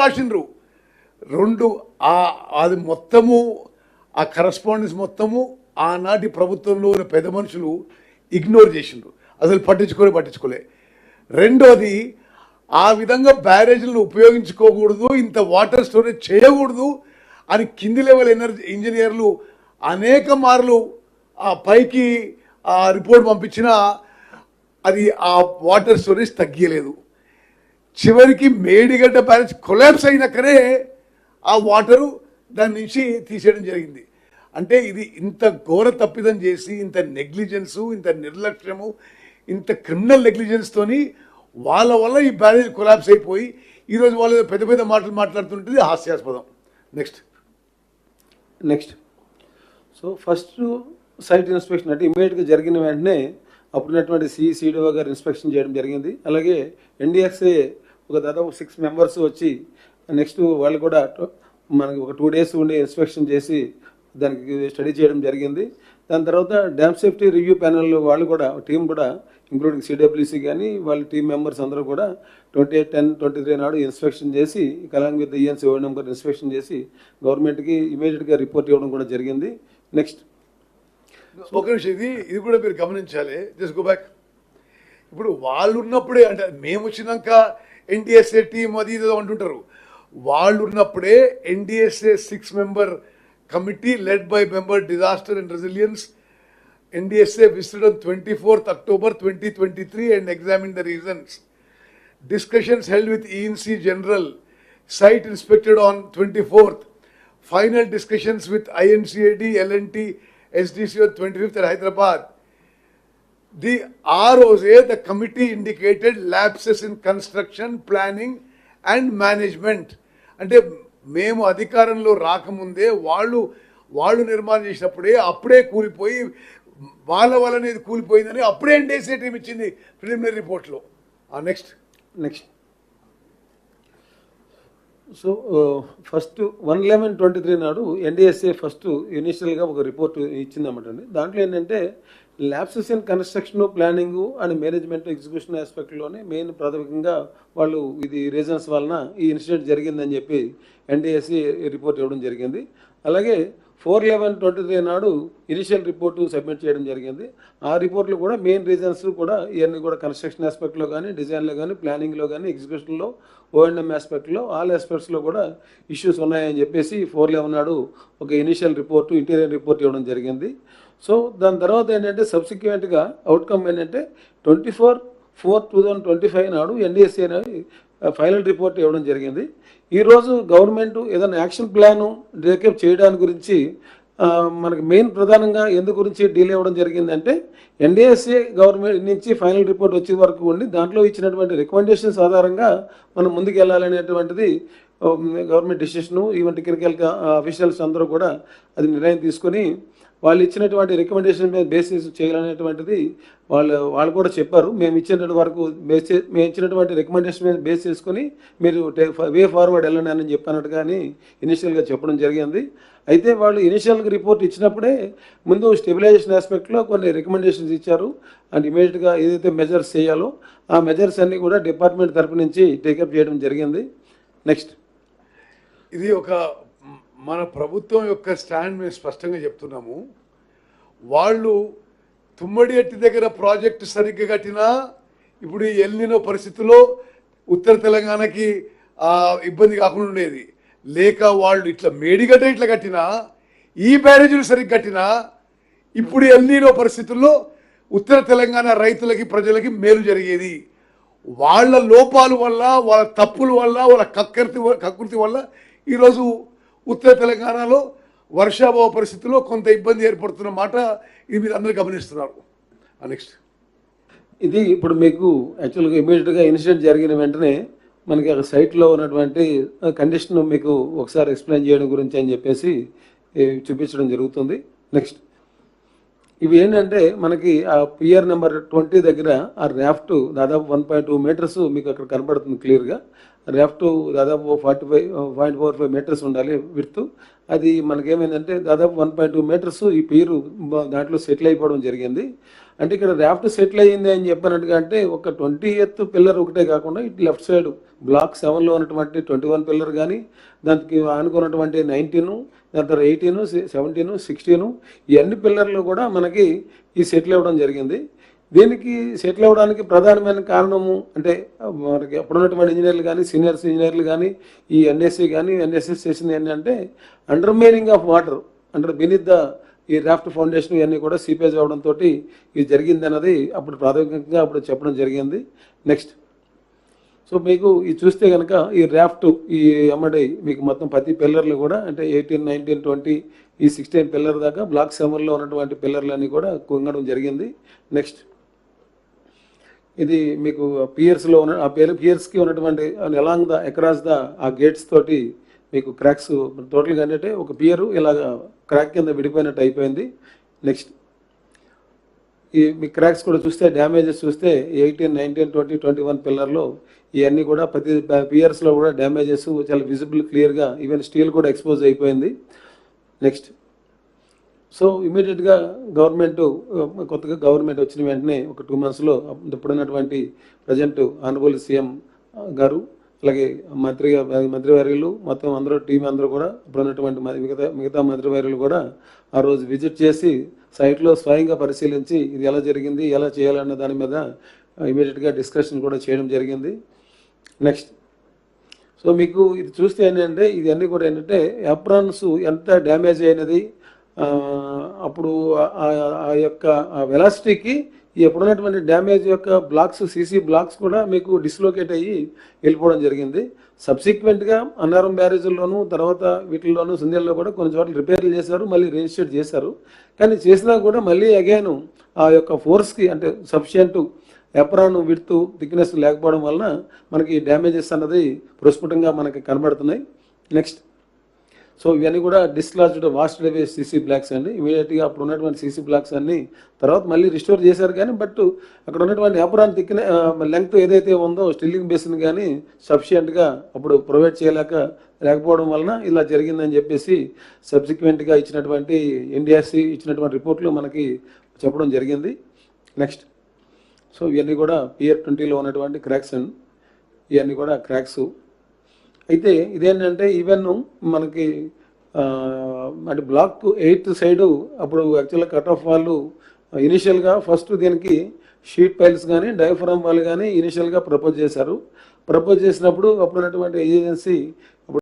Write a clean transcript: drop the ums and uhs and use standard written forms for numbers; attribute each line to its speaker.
Speaker 1: రాసిండ్రు రెండు. అది మొత్తము ఆ కరస్పాండెన్స్ మొత్తము ఆనాటి ప్రభుత్వంలో ఉన్న పెద్ద మనుషులు ఇగ్నోర్ చేసిండ్రు, అసలు పట్టించుకోలే. రెండోది, ఆ విధంగా బ్యారేజ్లను ఉపయోగించుకోకూడదు, ఇంత వాటర్ స్టోరేజ్ చేయకూడదు అని కింది లెవెల్ ఇంజనీర్లు అనేక మార్లు ఆ పైకి ఆ రిపోర్ట్ పంపించినా అది ఆ వాటర్ స్టోరేజ్ తగ్గలేదు. చివరికి మేడిగడ్డ బ్యారేజ్ కొలాప్స్ అయినాకనే ఆ వాటరు దాని నుంచి తీసేయడం జరిగింది. అంటే ఇది ఇంత ఘోర తప్పిదం చేసి, ఇంత నెగ్లిజెన్సు, ఇంత నిర్లక్ష్యము, ఇంత క్రిమినల్ నెగ్లిజెన్స్తోని వాళ్ళ వల్ల ఈ బ్యారేజ్ కొలాప్స్ అయిపోయి ఈరోజు వాళ్ళు పెద్ద పెద్ద మాటలు మాట్లాడుతుంటుంది, హాస్యాస్పదం.
Speaker 2: Next so first site inspection అంటే ఇమీడియట్గా జరిగిన వెంటనే అప్పుడున్నటువంటి సిడిఓ గారు ఇన్స్పెక్షన్ చేయడం జరిగింది. అలాగే ఎన్డిఎస్ఏ ఒక దాదాపు 6 మెంబర్స్ వచ్చి నెక్స్ట్ వాళ్ళు కూడా మనకి ఒక 2 days ఉండి ఇన్స్పెక్షన్ చేసి దానికి స్టడీ చేయడం జరిగింది. దాని తర్వాత డ్యామ్ సేఫ్టీ రివ్యూ ప్యానెల్ వాళ్ళు కూడా టీం కూడా ఇంక్లూడింగ్ సిడబ్ల్యూసీ కానీ వాళ్ళ టీం మెంబర్స్ అందరూ కూడా 28/10/23 నాడు ఇన్స్పెక్షన్ చేసి అలాంగ్ విత్ ఈఎన్సీ ఓఎన్ఎం గారు ఇన్స్పెక్షన్ చేసి గవర్నమెంట్కి ఇమీడియట్గా రిపోర్ట్ ఇవ్వడం కూడా జరిగింది. నెక్స్ట్
Speaker 1: ఒక విషయం, ఇది కూడా మీరు గమనించాలి. Just go back. ఇప్పుడు వాళ్ళు ఉన్నప్పుడే, అంటే మేము వచ్చినాక ఎన్డిఎస్ఏ టీం అది ఇది అంటుంటారు. వాళ్ళు ఉన్నప్పుడే NDSA 6 member committee led by member Disaster and Resilience NDSA visited on 24th October 2023 and examined the reasons. Discussions held with ENC General, site inspected on 24th. Final discussions with INCAD, LNT, SDC on 25th at Hyderabad. The ROA, the committee indicated lapses in construction, planning and management. అంటే మేము అధికారంలో రాకముందే వాళ్ళు నిర్మాణం చేసినప్పుడే అప్పుడే కూలిపోయి వాళ్ళ వల్లనే కూలిపోయిందని అప్పుడే ఎన్డీఎస్ఏ టీం ఇచ్చింది ప్రిలిమినరీ రిపోర్ట్లో. నెక్స్ట్
Speaker 2: సో ఫస్ట్ 1/11/23 నాడు ఎన్డిఎస్ఏ ఫస్ట్ ఇనిషియల్గా ఒక రిపోర్ట్ ఇచ్చిందన్నమాట. దాంట్లో ఏంటంటే lapses in construction, planning and management execution ఆస్పెక్ట్లోనే మెయిన్ ప్రాథమికంగా వాళ్ళు ఇది రీజన్స్ వలన ఈ ఇన్సిడెంట్ జరిగిందని చెప్పి ఎన్డిఎస్ఏ రిపోర్ట్ ఇవ్వడం జరిగింది. అలాగే 4/11/23 నాడు ఇనిషియల్ రిపోర్టు సబ్మిట్ చేయడం జరిగింది. ఆ రిపోర్ట్లో కూడా మెయిన్ రీజన్స్ కూడా ఇవన్నీ కూడా కన్స్ట్రక్షన్ ఆస్పెక్ట్లో కానీ, డిజైన్లో కానీ, ప్లానింగ్లో కానీ, ఎగ్జిక్యూషన్లో, ఓఎన్ఎం ఆస్పెక్ట్లో, ఆల్ ఆస్పెక్ట్స్లో కూడా ఇష్యూస్ ఉన్నాయని చెప్పేసి 4/11 నాడు ఒక ఇనిషియల్ రిపోర్టు, ఇంటీరియర్ రిపోర్ట్ ఇవ్వడం జరిగింది. సో దాని తర్వాత ఏంటంటే సబ్సిక్వెంట్గా అవుట్కమ్ ఏంటంటే 24/4/2025 నాడు ఎన్డిఎస్ఏ ఫైనల్ రిపోర్ట్ ఇవ్వడం జరిగింది. ఈరోజు గవర్నమెంట్ ఏదైనా యాక్షన్ ప్లాను డెవలప్ చేయడానికి గురించి మనకి మెయిన్ ప్రధానంగా ఎందు గురించి డీల్ అవ్వడం జరిగిందంటే ఎన్డిఎస్ఏ గవర్నమెంట్ నుంచి ఫైనల్ రిపోర్ట్ వచ్చే వరకు ఉండి దాంట్లో ఇచ్చినటువంటి రికమెండేషన్స్ ఆధారంగా మనం ముందుకు వెళ్ళాలనేటువంటిది government decision. Even technical officials అందరూ కూడా అది నిర్ణయం తీసుకొని వాళ్ళు ఇచ్చినటువంటి రికమెండేషన్ మీద బేసిస్ చేయాలనేటువంటిది వాళ్ళు కూడా చెప్పారు. మేము ఇచ్చినటువంటి రికమెండేషన్ మీద బేస్ చేసుకొని మీరు వే ఫార్వర్డ్ వెళ్ళండి అని చెప్పినట్టు కానీ ఇనిషియల్గా చెప్పడం జరిగింది. అయితే వాళ్ళు ఇనిషియల్గా రిపోర్ట్ ఇచ్చినప్పుడే ముందు స్టెబిలైజేషన్ ఆస్పెక్ట్లో కొన్ని రికమెండేషన్స్ ఇచ్చారు. అండ్ ఇమీడియట్గా ఏదైతే మెజర్స్ చేయాలో ఆ మెజర్స్ అన్నీ కూడా డిపార్ట్మెంట్ తరపు నుంచి టేకప్ చేయడం జరిగింది. నెక్స్ట్
Speaker 1: ఇది ఒక మన ప్రభుత్వం యొక్క స్టాండ్ మేము స్పష్టంగా చెప్తున్నాము. వాళ్ళు తుమ్మడి ఎట్టి దగ్గర ప్రాజెక్టు సరిగ్గా కట్టినా ఇప్పుడు ఈ ఎల్నినో పరిస్థితుల్లో ఉత్తర తెలంగాణకి ఇబ్బంది కాకుండా ఉండేది. లేక వాళ్ళు ఇట్లా మేడిగడ్డ ఇట్లా కట్టినా, ఈ బ్యారేజీలు సరిగ్గా కట్టినా ఇప్పుడు ఎల్నినో పరిస్థితుల్లో ఉత్తర తెలంగాణ రైతులకి, ప్రజలకి మేలు జరిగేది. వాళ్ళ లోపాల వల్ల, వాళ్ళ తప్పుల వల్ల, వాళ్ళ కకృతి వల్ల ఈరోజు ఉత్తర తెలంగాణలో వర్షాభావ పరిస్థితుల్లో కొంత ఇబ్బంది ఏర్పడుతున్న మాట ఇది మీరు అందరూ గమనిస్తున్నారు. నెక్స్ట్
Speaker 2: ఇది ఇప్పుడు మీకు యాక్చువల్గా ఇమీడియట్గా ఇన్సిడెంట్ జరిగిన వెంటనే మనకి ఆ సైట్లో ఉన్నటువంటి కండిషన్ మీకు ఒకసారి ఎక్స్ప్లెయిన్ చేయడం గురించి అని చెప్పేసి చూపించడం జరుగుతుంది. నెక్స్ట్ ఇవి ఏంటంటే మనకి ఆ పిఆర్ నెంబర్ 20 దగ్గర ఆ ర్యాఫ్ట్ దాదాపు 1.2 meters మీకు అక్కడ కనబడుతుంది క్లియర్గా. ర్యాఫ్ట్ దాదాపు 45.45 meters ఉండాలి విడ్త్. అది మనకేమైందంటే దాదాపు 1.2 meters ఈ పీరు దాంట్లో సెటిల్ అయిపోవడం జరిగింది. అంటే ఇక్కడ రాఫ్ట్ సెటిల్ అయ్యింది అని చెప్పినట్టుగా, అంటే ఒక 20th పిల్లర్ ఒకటే కాకుండా ఇటు లెఫ్ట్ సైడ్ బ్లాక్ 7లో ఉన్నటువంటి 21 పిల్లర్ కానీ, దానికి ఆనుకున్నటువంటి 19, దాని తర్వాత 18, 17, 16 ఈ అన్ని పిల్లర్లు కూడా మనకి ఈ సెటిల్ అవ్వడం జరిగింది. దీనికి సెటిల్ అవ్వడానికి ప్రధానమైన కారణము అంటే మనకి అప్పుడున్నటువంటి ఇంజనీర్లు కానీ, సీనియర్స్ ఇంజనీర్లు కానీ, ఈ ఎన్ఎస్సి కానీ ఎన్ఎస్ఎస్ చేసింది ఏంటంటే undermining of water under beneath the ఈ రాఫ్ట్ ఫౌండేషన్ ఇవన్నీ కూడా సీపేజ్ అవడంతో ఇది జరిగింది అన్నది అప్పుడు ప్రాథమికంగా అప్పుడు చెప్పడం జరిగింది. నెక్స్ట్, సో మీకు ఇది చూస్తే కనుక ఈ రాఫ్ట్ ఈ ఎమ్మడి మీకు మొత్తం ప్రతి పిల్లర్లు కూడా అంటే 18, 19, 20 ఈ 16 పిల్లర్ దాకా బ్లాక్ 7లో ఉన్నటువంటి పిల్లర్లన్నీ కూడా కుంగడం జరిగింది. నెక్స్ట్, ఇది మీకు పియర్స్లో ఉన్న ఆ పియర్స్కి ఉన్నటువంటి అలాంగ్ ద అక్రాస్ ద ఆ గేట్స్ తోటి మీకు క్రాక్స్ టోటల్గా ఏంటంటే ఒక పియరు ఇలాగ క్రాక్ కింద విడిపోయినట్టు అయిపోయింది. నెక్స్ట్, ఈ మీ క్రాక్స్ కూడా చూస్తే డ్యామేజెస్ చూస్తే 18, 19, 20, 21 పిల్లర్లో ఇవన్నీ కూడా ప్రతి పియర్స్లో కూడా డ్యామేజెస్ చాలా విజిబుల్ క్లియర్గా, ఈవెన్ స్టీల్ కూడా ఎక్స్పోజ్ అయిపోయింది. నెక్స్ట్, సో ఇమీడియట్గా కొత్తగా గవర్నమెంట్ వచ్చిన వెంటనే ఒక 2 monthsలో ఇప్పుడున్నటువంటి ప్రజెంట్ ఆనరబుల్ సీఎం గారు అలాగే మంత్రివర్యులు మొత్తం అందరూ టీం అందరూ కూడా ఇప్పుడున్నటువంటి మిగతా మంత్రివర్యులు కూడా ఆ రోజు విజిట్ చేసి సైట్లో స్వయంగా పరిశీలించి ఇది ఎలా జరిగింది, ఎలా చేయాలన్న దాని మీద ఇమీడియట్గా డిస్కషన్ కూడా చేయడం జరిగింది. నెక్స్ట్, సో మీకు ఇది చూస్తే ఏంటంటే ఇది అన్నీ కూడా ఏంటంటే అప్రాన్స్ ఎంత డ్యామేజ్ అయినది, అప్పుడు ఆ యొక్క వెలాసిటీకి ఈ ఎప్పుడున్నటువంటి డ్యామేజ్ యొక్క బ్లాక్స్ సీసీ బ్లాక్స్ కూడా మీకు డిస్లోకేట్ అయ్యి వెళ్ళిపోవడం జరిగింది. సబ్సిక్వెంట్గా అన్నారం బ్యారేజ్లోను తర్వాత వీటిల్లోనూ సుందేల్లో కూడా కొన్ని చోట్ల రిపేర్లు చేశారు, మళ్ళీ రిజిస్టర్ చేశారు. కానీ చేసినా కూడా మళ్ళీ అగైన్ ఆ యొక్క ఫోర్స్కి అంటే సఫిషియంట్ ఎప్రాన్ విడ్త్ థిక్నెస్ లేకపోవడం వలన మనకి డ్యామేజెస్ అన్నది ప్రస్ఫుటంగా మనకి కనబడుతున్నాయి. నెక్స్ట్, సో ఇవన్నీ కూడా డిస్లాజ్డ్ వాష్డ్ అవే సీసీ బ్లాక్స్ అండి. ఇమీడియట్గా అప్పుడు ఉన్నటువంటి సీసీ బ్లాక్స్ అన్ని తర్వాత మళ్ళీ రిస్టోర్ చేశారు, కానీ బట్ అక్కడ ఉన్నటువంటి ఎప్రాన్ లెంగ్త్ ఏదైతే ఉందో స్టిల్లింగ్ బేసిన్ కానీ సఫిషియెంట్గా అప్పుడు ప్రొవైడ్ లేకపోవడం వలన ఇలా జరిగిందని చెప్పేసి సబ్సిక్వెంట్గా ఇచ్చినటువంటి ఎన్డీఆర్సీ ఇచ్చినటువంటి రిపోర్ట్లు మనకి చెప్పడం జరిగింది. నెక్స్ట్, సో ఇవన్నీ కూడా పియర్ 20లో ఉన్నటువంటి క్రాక్స్ అండి. ఇవన్నీ కూడా క్రాక్స్ అయితే ఇదేంటంటే ఈవెన్ మనకి అంటే బ్లాక్ 8th సైడు అప్పుడు యాక్చువల్గా కట్ ఆఫ్ వాళ్ళు ఇనిషియల్గా ఫస్ట్ దీనికి షీట్ పైల్స్ కానీ డయాఫ్రామ్ వాళ్ళు కానీ ఇనిషియల్గా ప్రపోజ్ చేసినప్పుడు అప్పుడు ఉన్నటువంటి ఏజెన్సీ